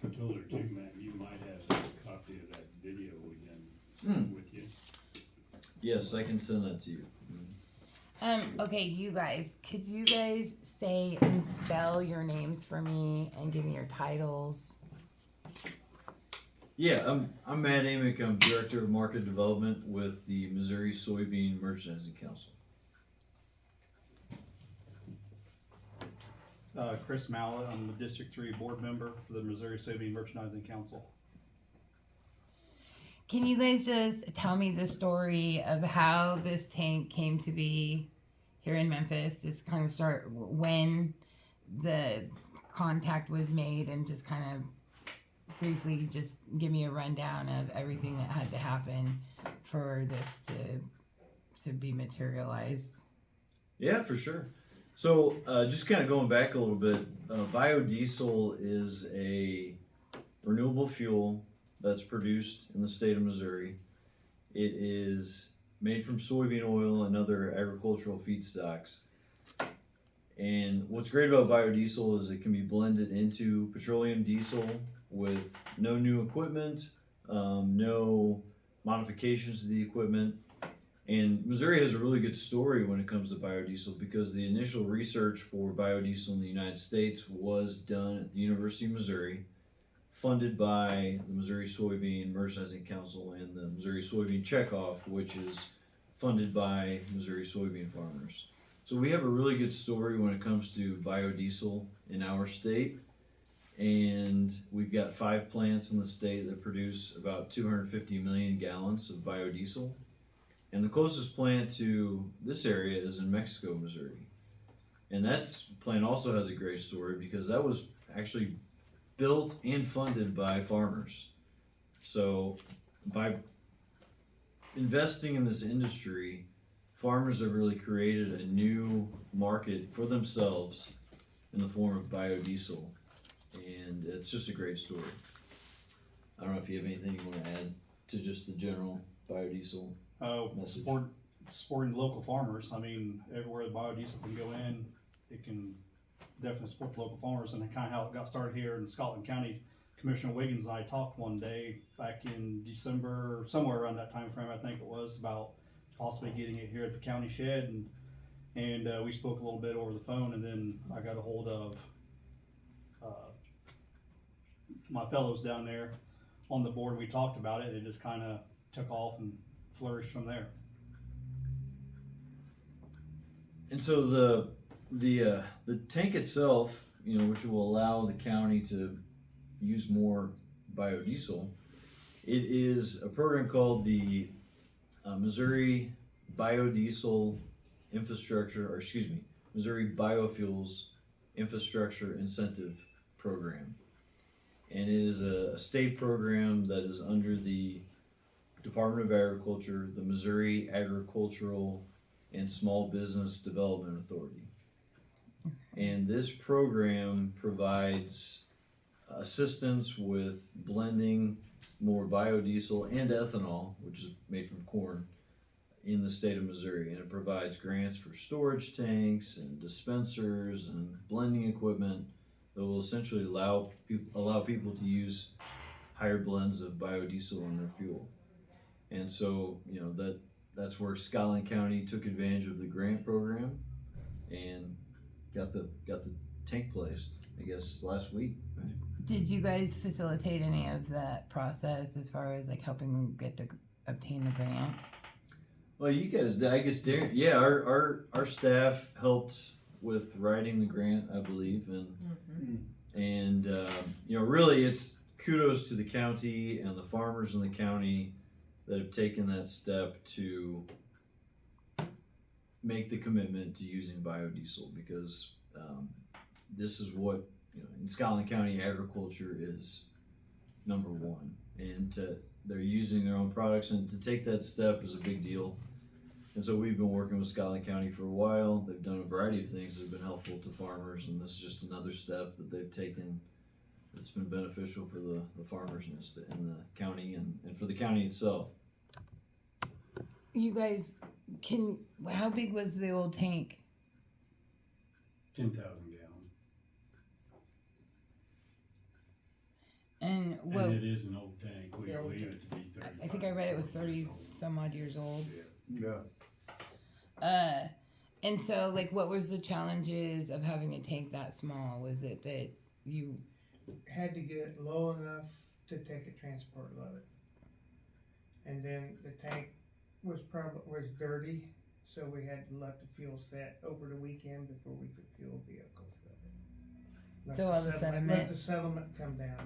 I told her too, man, you might have a copy of that video we done with you. Yes, I can send that to you. Okay, you guys, could you guys say and spell your names for me and give me your titles? Yeah, I'm Matt Amick. I'm Director of Market Development with the Missouri Soybean Merchandising Council. Chris Mallett, I'm the District 3 board member for the Missouri Soybean Merchandising Council. Can you guys just tell me the story of how this tank came to be here in Memphis? Just kind of start when the contact was made and just kind of briefly just give me a rundown of everything that had to happen for this to be materialized. Yeah, for sure. So, just kind of going back a little bit, biodiesel is a renewable fuel that's produced in the state of Missouri. It is made from soybean oil and other agricultural feedstocks. And what's great about biodiesel is it can be blended into petroleum diesel with no new equipment, no modifications to the equipment. And Missouri has a really good story when it comes to biodiesel because the initial research for biodiesel in the United States was done at the University of Missouri, funded by the Missouri Soybean Merchandising Council and the Missouri Soybean Checkoff, which is funded by Missouri soybean farmers. So we have a really good story when it comes to biodiesel in our state. And we've got 5 plants in the state that produce about 250 million gallons of biodiesel. And the closest plant to this area is in Mexico, Missouri. And that plant also has a great story because that was actually built and funded by farmers. So by investing in this industry, farmers have really created a new market for themselves in the form of biodiesel. And it's just a great story. I don't know if you have anything you want to add to just the general biodiesel. Supporting the local farmers. I mean, everywhere the biodiesel can go in, it can definitely support the local farmers, and kind of how it got started here in Scotland County. Commissioner Wiggins and I talked one day back in December, somewhere around that time frame, I think it was, about possibly getting it here at the county shed, and we spoke a little bit over the phone, and then I got a hold of my fellows down there on the board. We talked about it. It just kind of took off and flourished from there. And so the tank itself, which will allow the county to use more biodiesel, it is a program called the Missouri Biodiesel Infrastructure, Missouri Biofuels Infrastructure Incentive Program. And it is a state program that is under the Department of Agriculture, the Missouri Agricultural and Small Business Development Authority. And this program provides assistance with blending more biodiesel and ethanol, which is made from corn, in the state of Missouri. And it provides grants for storage tanks and dispensers and blending equipment that will essentially allow people to use higher blends of biodiesel in their fuel. And so, that's where Scotland County took advantage of the grant program and got the tank placed, I guess, last week. Right? Did you guys facilitate any of that process as far as like helping obtain the grant? Well, you guys, I guess, Darren, yeah, our staff helped with writing the grant, I believe, and really, it's kudos to the county and the farmers in the county that have taken that step to make the commitment to using biodiesel, because this is what, in Scotland County, agriculture is number one, and they're using their own products, and to take that step is a big deal. And so we've been working with Scotland County for a while. They've done a variety of things that have been helpful to farmers, and this is just another step that they've taken that's been beneficial for the farmers in the county and for the county itself. You guys, how big was the old tank? 10,000 gallons. what, And it is an old tank, we Yeah, old believe it to be 35. I think I read it was 30 years old. some odd years old. Yeah. Yeah. And so, like, what was the challenges of having a tank that small? Was it that you, Had to get it low enough to take a transport load. And then the tank was dirty, so we had to let the fuel set over the weekend before we could fuel vehicles with it. So all the sediment- Let the sediment come down on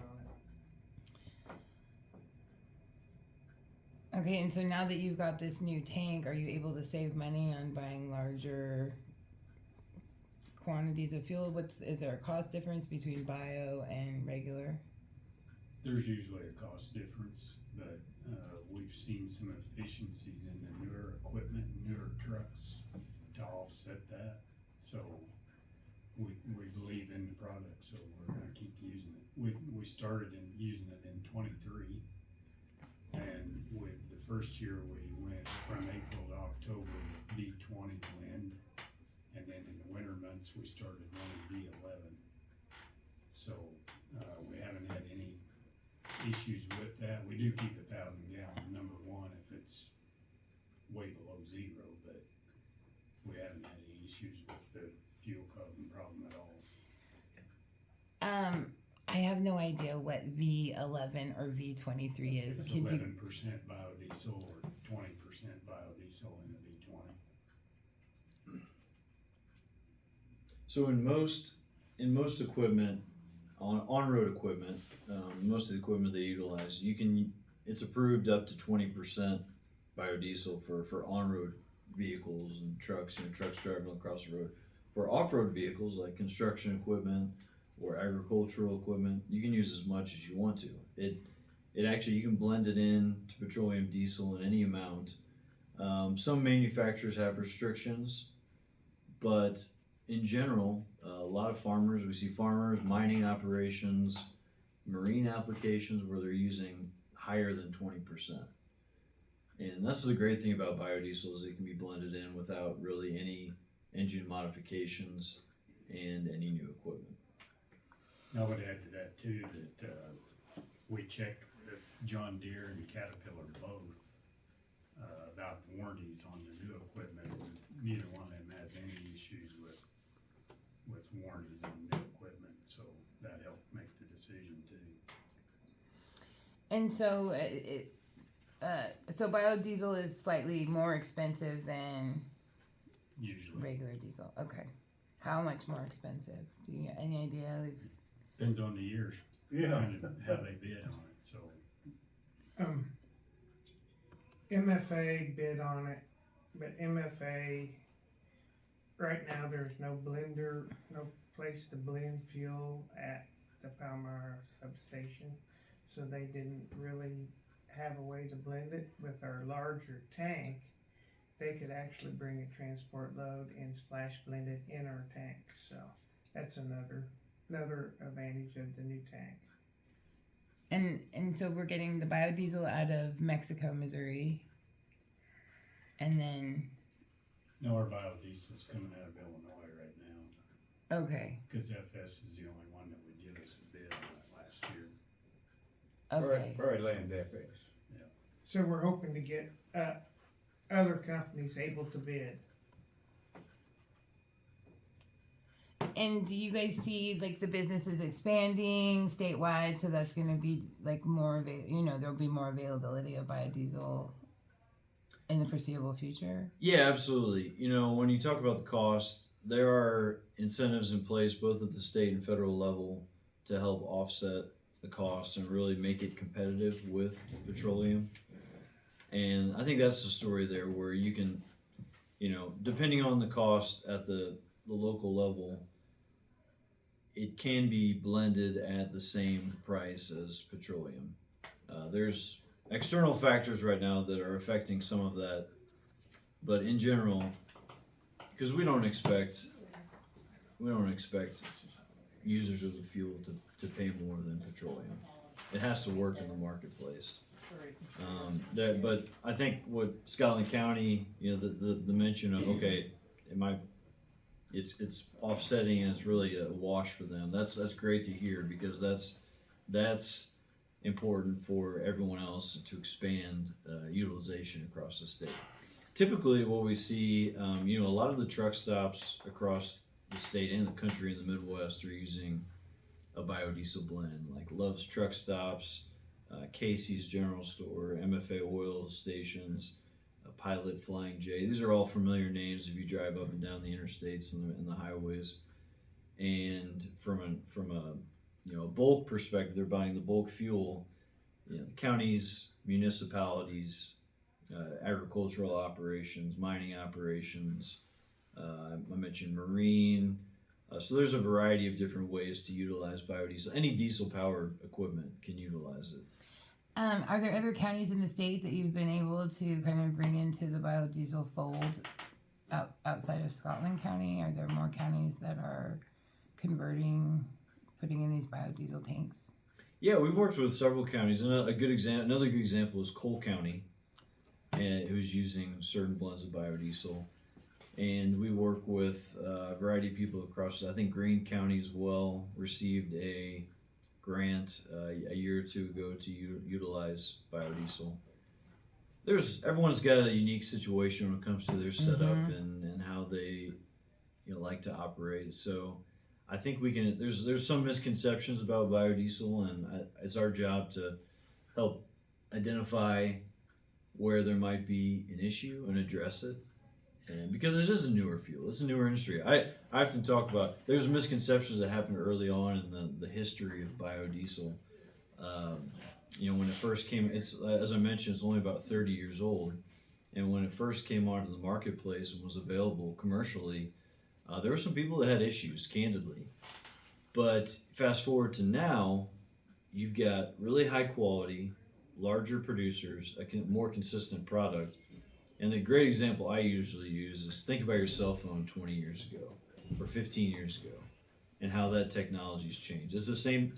it. okay, and so now that you've got this new tank, are you able to save money on buying larger quantities of fuel? Is there a cost difference between bio and regular? There's usually a cost difference, but, we've seen some efficiencies in the newer equipment, newer trucks to offset that. So we believe in the product, so we're gonna keep using it. We started using it in 23. And with the first year, we went from April to October, B20 blend. And then in the winter months, we started running B11. So, we haven't had any issues with that. We do keep 1,000 gallon, number one, if it's way below zero, but we haven't had any issues with the fuel causing problem at all. I have no idea what V11 or V23 is. It's Could you, 11% biodiesel or 20% biodiesel in the B20. So in most equipment, on-road equipment, most of the equipment they utilize, it's approved up to 20% biodiesel for on-road vehicles and trucks, trucks driving across the road. For off-road vehicles like construction equipment or agricultural equipment, you can use as much as you want to. It actually, you can blend it in to petroleum diesel in any amount. Some manufacturers have restrictions, but in general, a lot of farmers, we see farmers, mining operations, marine applications where they're using higher than 20%. And that's the great thing about biodiesel is it can be blended in without really any engine modifications and any new equipment. I would add to that too, that, we checked with John Deere and Caterpillar both, about warranties on the new equipment, and neither one of them has any issues with warranties on new equipment, so that helped make the decision too. and so, so biodiesel is slightly more expensive than Usually, regular diesel. Okay. How much more expensive? Do you have any idea? depends on the years, kind of how they bid on it, so. MFA bid on it, but MFA, right now, there's no blender, no place to blend fuel at the Palmyra substation. So they didn't really have a way to blend it. With our larger tank, they could actually bring a transport load and splash blend it in our tank. So that's another advantage of the new tank. And so we're getting the biodiesel out of Mexico, Missouri, and then No, our biodiesel's coming out of Illinois right now, okay, cause FS is the only one that would give us a bid on it last year. okay. Right, land FS. So we're hoping to get other companies able to bid. And do you guys see like the businesses expanding statewide? So that's going to be like more there'll be more availability of biodiesel in the foreseeable future. Yeah, absolutely. When you talk about the cost, there are incentives in place both at the state and federal level to help offset the cost and really make it competitive with petroleum. And I think that's the story there where you can, depending on the cost at the local level, it can be blended at the same price as petroleum. There's external factors right now that are affecting some of that, but in general, because we don't expect users of the fuel to pay more than petroleum. It has to work in the marketplace. But I think what Scotland County, the mention of it's offsetting and it's really a wash for them. That's great to hear because that's important for everyone else to expand utilization across the state. Typically, what we see, a lot of the truck stops across the state and the country in the Midwest are using a biodiesel blend, like Love's Truck Stops, Casey's General Store, MFA Oil Stations, Pilot, Flying J. These are all familiar names if you drive up and down the interstates and the highways. And from a bulk perspective, they're buying the bulk fuel. The counties, municipalities, agricultural operations, mining operations. I mentioned marine. So there's a variety of different ways to utilize biodiesel. Any diesel-powered equipment can utilize it. Are there other counties in the state that you've been able to kind of bring into the biodiesel fold outside of Scotland County? Are there more counties that are converting, putting in these biodiesel tanks? Yeah, we've worked with several counties, and another good example is Cole County, who's using certain blends of biodiesel. And we work with a variety of people across. I think Greene County as well received a grant a year or two ago to utilize biodiesel. Everyone's got a unique situation when it comes to their setup and how they like to operate. So I think we can. There's some misconceptions about biodiesel, and it's our job to help identify where there might be an issue and address it. And because it is a newer fuel, it's a newer industry. I often talk about there's misconceptions that happened early on in the history of biodiesel. When it first came, as I mentioned, it's only about 30 years old. And when it first came onto the marketplace and was available commercially, there were some people that had issues, candidly. But fast forward to now, you've got really high quality, larger producers, a more consistent product. And the great example I usually use is think about your cell phone 20 years ago or 15 years ago and how that technology's changed. It's the same.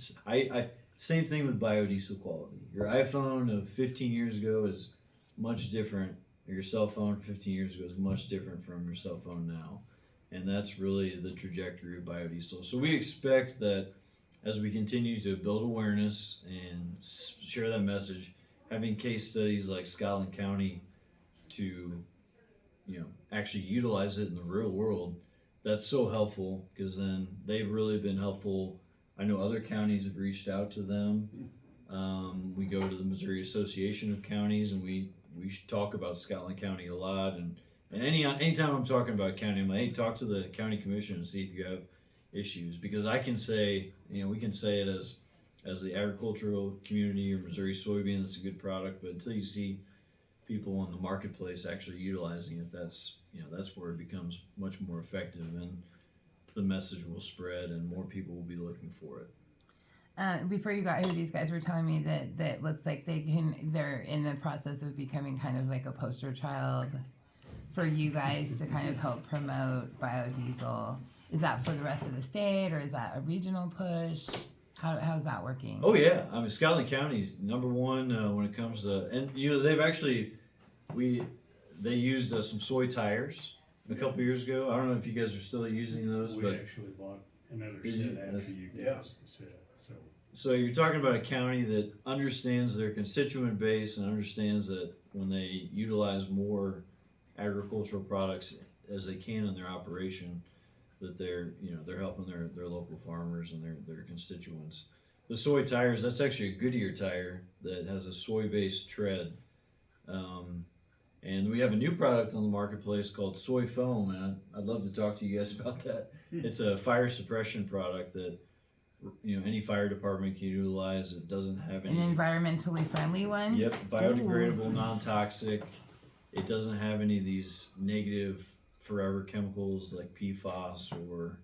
Same thing with biodiesel quality. Your iPhone of 15 years ago is much different. Or your cell phone 15 years ago is much different from your cell phone now. And that's really the trajectory of biodiesel. So we expect that as we continue to build awareness and share that message, having case studies like Scotland County to actually utilize it in the real world, that's so helpful, because then they've really been helpful. I know other counties have reached out to them. We go to the Missouri Association of Counties, and we talk about Scotland County a lot, and anytime I'm talking about county, I'm like, hey, talk to the county commission and see if you have issues, because I can say, we can say it as the agricultural community or Missouri soybean, that's a good product, but until you see people in the marketplace actually utilizing it, that's where it becomes much more effective, and the message will spread and more people will be looking for it. Before you got here, these guys were telling me that looks like they're in the process of becoming kind of like a poster child for you guys to kind of help promote biodiesel. Is that for the rest of the state, or is that a regional push? How's that working? Oh yeah, I mean Scotland County number one when it comes to, and they've actually they used some soy tires a couple years ago. I don't know if you guys are still using those, We but actually bought another Did set you? after you gave Yeah. us the set, so. so you're talking about a county that understands their constituent base and understands that when they utilize more agricultural products as they can in their operation, that they're helping their local farmers and their constituents. The soy tires, that's actually a Goodyear tire that has a soy-based tread. And we have a new product on the marketplace called soy foam, and I'd love to talk to you guys about that. It's a fire suppression product that any fire department can utilize. It doesn't have any. An environmentally friendly one? Yep, biodegradable, non-toxic. It doesn't have any of these negative forever chemicals like PFAS or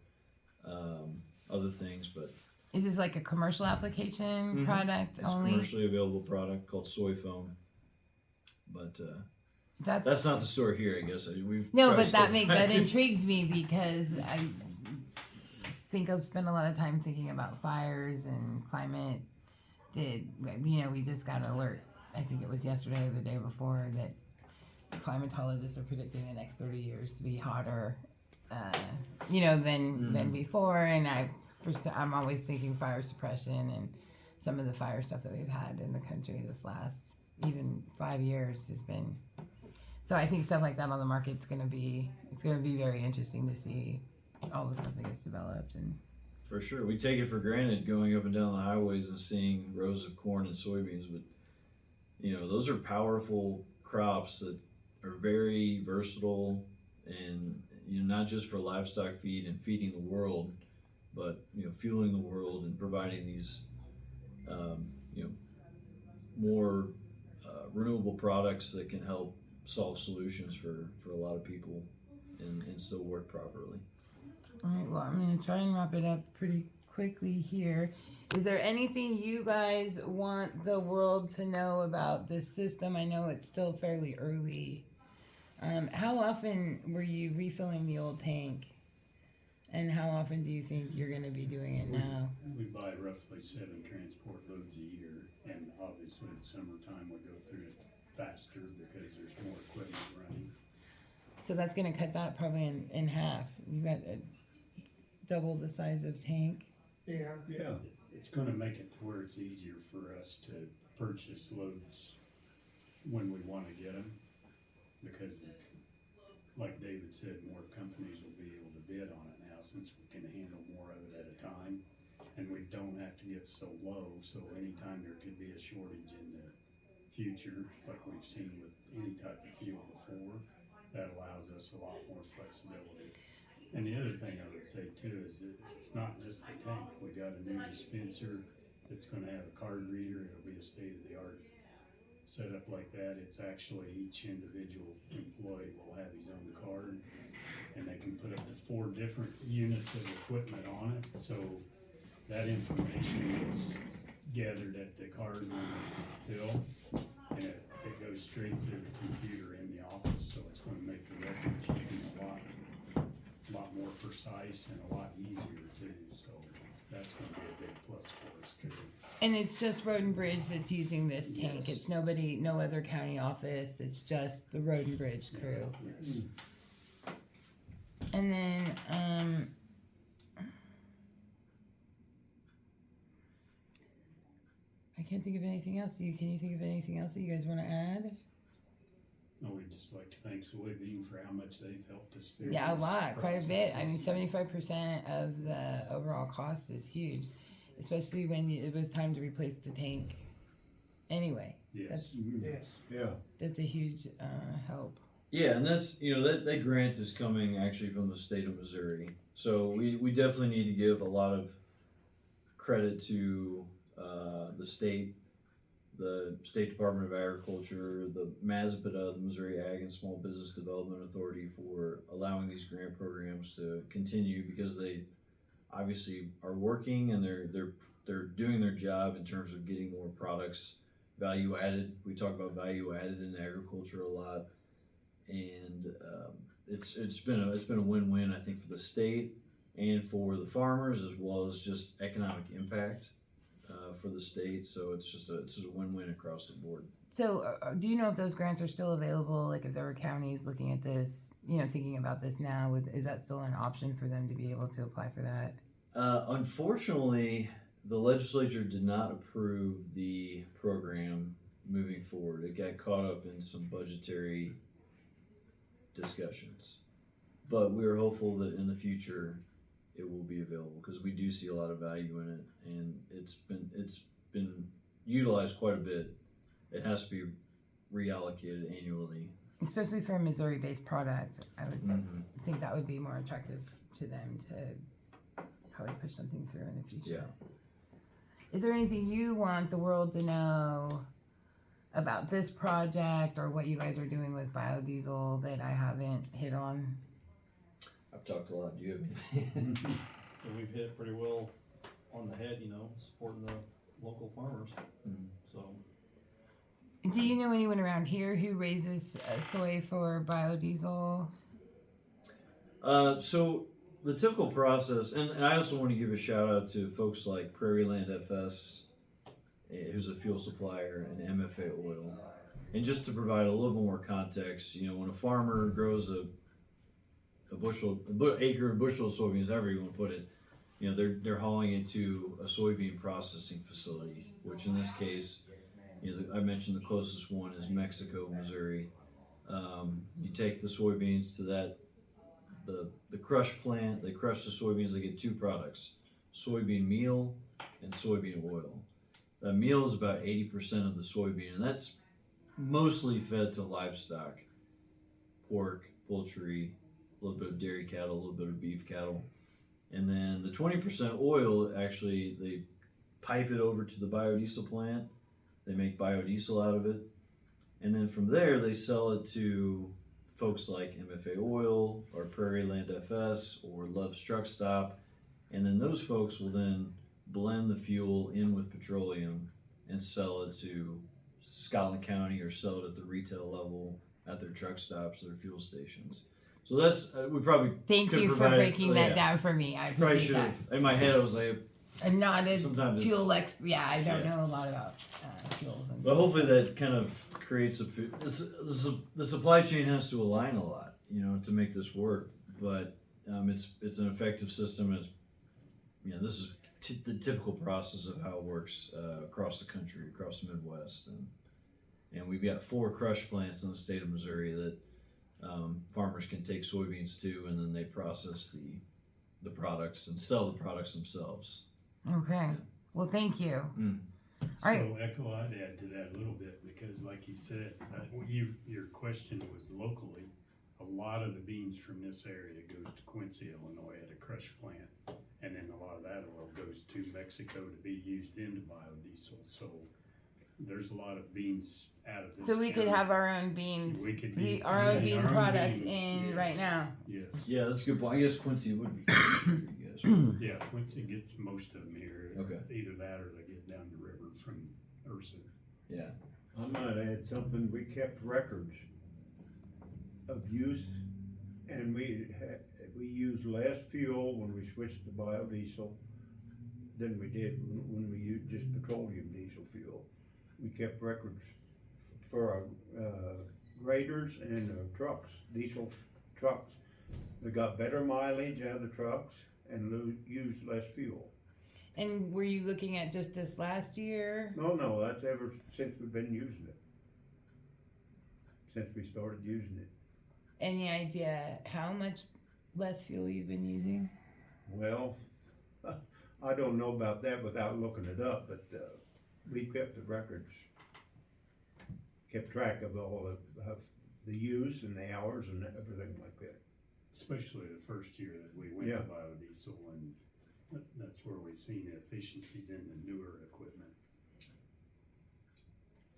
other things, but Is this like a commercial application product it's a only? commercially available product called soy foam. But That's that's not the story here, I guess. We've no, tried but to that stay- intrigues me, because I think I've spent a lot of time thinking about fires and climate. We just got an alert. I think it was yesterday or the day before that climatologists are predicting the next 30 years to be hotter, than before. And I'm always thinking fire suppression, and some of the fire stuff that we've had in the country this last even 5 years has been. So I think stuff like that on the market's gonna be very interesting to see all the stuff that gets developed. And For sure. We take it for granted going up and down the highways and seeing rows of corn and soybeans, but those are powerful crops that are very versatile and not just for livestock feed and feeding the world, but fueling the world and providing these more renewable products that can help solve solutions for a lot of people and still work properly. all right, well, I'm gonna try and wrap it up pretty quickly here. Is there anything you guys want the world to know about this system? I know it's still fairly early. How often were you refilling the old tank? And how often do you think you're going to be doing it now? We buy roughly 7 transport loads a year, and obviously in the summertime we go through it faster because there's more equipment running. So that's going to cut that probably in half. You've got double the size of tank. Yeah. Yeah. It's gonna make it to where it's easier for us to purchase loads when we wanna get them, because like David said, more companies will be able to bid on it now since we can handle more of it at a time. And we don't have to get so low, so anytime there could be a shortage in the future, like we've seen with any type of fuel before, that allows us a lot more flexibility. And the other thing I would say too is that it's not just the tank. We got a new dispenser that's gonna have a card reader. It'll be a state-of-the-art setup like that. It's actually each individual employee will have his own card, and they can put up to 4 different units of equipment on it. So that information is gathered at the card till, and it goes straight to the computer in the office. So it's gonna make the record keeping a lot more precise and a lot easier too, so that's gonna be a big plus for us too. And it's just Road and Bridge that's using this tank. Yes. It's no other county office. It's just the Road and Bridge crew. Yes. And then, I can't think of anything else. Can you think of anything else that you guys want to add? No, we'd just like to thank Soybean for how much they've helped us through. Yeah, a this lot, quite a bit. I mean, process. 75% of the overall cost is huge, especially when it was time to replace the tank. Anyway, Yes. Yes. Yeah. that's a huge help. Yeah, and that's that grant is coming actually from the state of Missouri. So we definitely need to give a lot of credit to the State Department of Agriculture, the MASBDA, the Missouri Ag and Small Business Development Authority, for allowing these grant programs to continue, because they obviously are working and they're doing their job in terms of getting more products value added. We talk about value added in agriculture a lot, and it's been a win-win, I think, for the state and for the farmers, as well as just economic impact for the state. So it's just a win-win across the board. So, do you know if those grants are still available? Like, if there were counties looking at this, thinking about this now, is that still an option for them to be able to apply for that? Unfortunately, the legislature did not approve the program moving forward. It got caught up in some budgetary discussions, but we are hopeful that in the future it will be available, because we do see a lot of value in it, and it's been utilized quite a bit. It has to be reallocated annually, Especially for a Missouri-based product, I would Mm-hmm. think that would be more attractive to them to probably push something through in the future. Yeah. Is there anything you want the world to know about this project or what you guys are doing with biodiesel that I haven't hit on? I've talked a lot. Do you have anything? So we've hit pretty well on the head, supporting the local farmers. Mhm. So Do you know anyone around here who raises soy for biodiesel? So the typical process, and I also want to give a shout out to folks like Prairie Land FS, who's a fuel supplier, and MFA Oil. And just to provide a little more context, when a farmer grows a bushel of soybeans, however you want to put it, they're hauling it to a soybean processing facility which in this case, I mentioned the closest one is Mexico, Missouri. You take the soybeans to the crush plant. They crush the soybeans. They get two products: soybean meal and soybean oil. That meal is about 80% of the soybean, and that's mostly fed to livestock, pork, poultry, a little bit of dairy cattle, a little bit of beef cattle. And then the 20% oil, actually, they pipe it over to the biodiesel plant. They make biodiesel out of it. And then from there, they sell it to folks like MFA Oil or Prairie Land FS or Love's Truck Stop. And then those folks will then blend the fuel in with petroleum and sell it to Scotland County or sell it at the retail level at their truck stops or their fuel stations. So that's, we probably Thank could you for provide- breaking that yeah. down for me. I Probably appreciate should that. have. In my head, I was like, I'm not a Sometimes fuel expert. Yeah, I don't yeah. know a lot about fuels. And but hopefully that kind of creates the supply chain has to align a lot, to make this work. But it's an effective system. It's, this is the typical process of how it works across the country, across the Midwest, and we've got 4 crush plants in the state of Missouri that farmers can take soybeans to, and then they process the products and sell the products themselves. Okay. Well, thank you. So All right. Echo, I'd add to that a little bit because like you said, your question was locally. A lot of the beans from this area goes to Quincy, Illinois at a crush plant. And then a lot of that oil goes to Mexico to be used into biodiesel. So there's a lot of beans out of this. So we could county. have our own beans, We could be our own using bean our own product beans, in yes. right now. Yes. Yeah, that's a good point. I guess Quincy would be good for you guys. Right? Yeah, Quincy gets most of them here. Okay. Either that or they get down the river from Ursa. Yeah. I might add something, we kept records of use, and we used less fuel when we switched to biodiesel than we did when we used just petroleum diesel fuel. We kept records for our graders and our trucks, diesel trucks. We got better mileage out of the trucks and used less fuel. And were you looking at just this last year? No, that's ever since we've been using it. Since we started using it. Any idea how much less fuel you've been using? Well, I don't know about that without looking it up, but we kept the records, kept track of all of the use and the hours and everything like that. Especially the first year that we went Yeah. to biodiesel, and that's where we've seen the efficiencies in the newer equipment.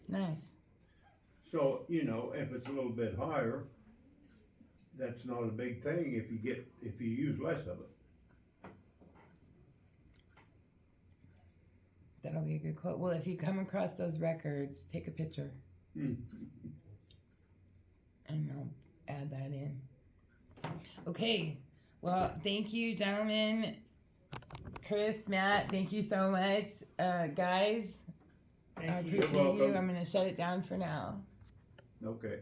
Nice. So, if it's a little bit higher, that's not a big thing if you use less of it. That'll be a good quote. Well, if you come across those records, take a picture Hmm. and I'll add that in. Okay. Well, thank you, gentlemen. Chris, Matt, thank you so much. Guys, I Thank you. appreciate you. welcome. I'm going to shut it down for now. Okay.